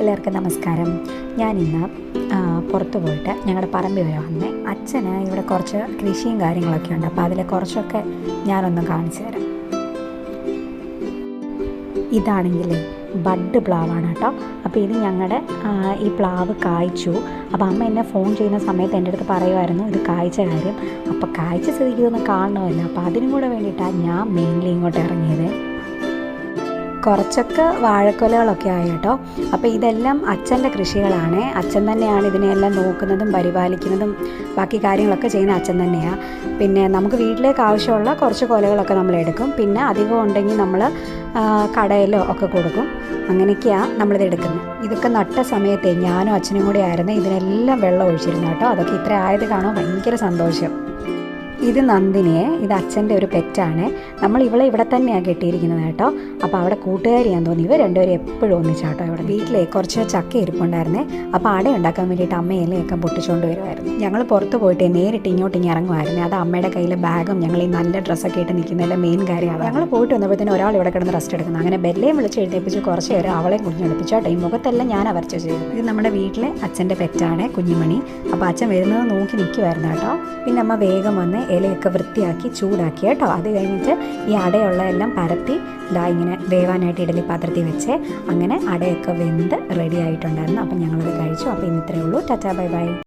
എല്ലാവർക്കും നമസ്കാരം. ഞാനിന്ന് പുറത്ത് പോയിട്ട് ഞങ്ങളുടെ പറമ്പിൽ വരെ വന്നേ. അച്ഛന് ഇവിടെ കുറച്ച് കൃഷിയും കാര്യങ്ങളൊക്കെ ഉണ്ട്. അപ്പോൾ അതിൽ കുറച്ചൊക്കെ ഞാനൊന്ന് കാണിച്ചു തരാം. ഇതാണെങ്കിൽ ബഡ് പ്ലാവാണ് കേട്ടോ. അപ്പോൾ ഇത് ഞങ്ങളുടെ ഈ പ്ലാവ് കായ്ച്ചു. അപ്പോൾ അമ്മ എന്നെ ഫോൺ ചെയ്യുന്ന സമയത്ത് എൻ്റെ അടുത്ത് പറയുമായിരുന്നു ഇത് കായ്ച്ച കാര്യം. അപ്പോൾ കായ്ച്ച സ്ഥിതിക്ക് ഇതൊന്നും കാണണമല്ലോ. അപ്പോൾ അതിനും കൂടെ വേണ്ടിയിട്ടാണ് ഞാൻ മെയിൻലി ഇങ്ങോട്ട് ഇറങ്ങിയത്. കുറച്ചൊക്കെ വാഴക്കൊലകളൊക്കെ ആയി കേട്ടോ. അപ്പോൾ ഇതെല്ലാം അച്ഛൻ്റെ കൃഷികളാണ്. അച്ഛൻ തന്നെയാണ് ഇതിനെല്ലാം നോക്കുന്നതും പരിപാലിക്കുന്നതും ബാക്കി കാര്യങ്ങളൊക്കെ ചെയ്യുന്ന അച്ഛൻ തന്നെയാണ്. പിന്നെ നമുക്ക് വീട്ടിലേക്ക് ആവശ്യമുള്ള കുറച്ച് കൊലകളൊക്കെ നമ്മൾ എടുക്കും. പിന്നെ അധികം ഉണ്ടെങ്കിൽ നമ്മൾ കടയിലോ ഒക്കെ കൊടുക്കും. അങ്ങനെയൊക്കെയാണ് നമ്മളിത് എടുക്കുന്നത്. ഇതൊക്കെ നട്ട സമയത്തെ ഞാനും അച്ഛനും കൂടെ ആയിരുന്നു ഇതിനെല്ലാം വെള്ളം ഒഴിച്ചിരുന്നു കേട്ടോ. അതൊക്കെ ഇത്ര ആയത് കാണുമ്പോൾ ഭയങ്കര സന്തോഷം. ഇത് നന്ദിനിയെ, ഇത് അച്ഛൻ്റെ ഒരു പെറ്റാണ്. നമ്മൾ ഇവളെ ഇവിടെ തന്നെയാണ് കെട്ടിയിരിക്കുന്നത് കേട്ടോ. അപ്പോൾ അവിടെ കൂട്ടുകാരിയാന്ന് തോന്നി. ഇവർ രണ്ടുപേരും എപ്പോഴും ഒന്നിച്ചാട്ടോ. ഇവിടെ വീട്ടിലെ കുറച്ച് ചക്ക ഇരിപ്പുണ്ടായിരുന്നേ. അപ്പോൾ അട ഉണ്ടാക്കാൻ വേണ്ടിയിട്ട് അമ്മ ഇലയൊക്കെ പൊട്ടിച്ചുകൊണ്ട് വരുമായിരുന്നു. ഞങ്ങൾ പുറത്ത് പോയിട്ട് നേരിട്ട് ഇങ്ങോട്ട് ഇറങ്ങുമായിരുന്നു. അത് അമ്മയുടെ കയ്യിലെ ബാഗും ഞങ്ങൾ ഈ നല്ല ഡ്രസ്സൊക്കെ ഇട്ട് നിൽക്കുന്നതിലെ മെയിൻ കാര്യമാണ്. ഞങ്ങൾ പോയിട്ട് വന്നപ്പോഴത്തേനും ഒരാൾ ഇവിടെ കിടന്ന് റെസ്റ്റ് എടുക്കുന്നത്. അങ്ങനെ ബെല്ലയും വിളിച്ച് എഴുന്നേപ്പിച്ച് കുറച്ച് നേരം അവളെ കുഞ്ഞെടുപ്പിച്ചു കേട്ടോ. ഈ മുഖത്തെല്ലാം ഞാൻ വരച്ച് ചെയ്തു. ഇത് നമ്മുടെ വീട്ടിലെ അച്ഛൻ്റെ പെറ്റാണ് കുഞ്ഞുമണി. അപ്പോൾ അച്ഛൻ വരുന്നത് നോക്കി നിൽക്കുമായിരുന്നു കേട്ടോ. പിന്നെ അമ്മ വേഗം വന്ന് ഇലയൊക്കെ വൃത്തിയാക്കി ചൂടാക്കി കേട്ടോ. അത് കഴിഞ്ഞിട്ട് ഈ അടയുള്ള എല്ലാം പരത്തി ഇങ്ങനെ വേവാനായിട്ട് ഇഡലി പാത്രത്തിൽ വെച്ച് അങ്ങനെ അടയൊക്കെ വെന്ത് റെഡി ആയിട്ടുണ്ടായിരുന്നു. അപ്പം ഞങ്ങളത് കഴിച്ചു. അപ്പോൾ ഇന്നത്രയേ ഉള്ളൂ. Tata bye bye.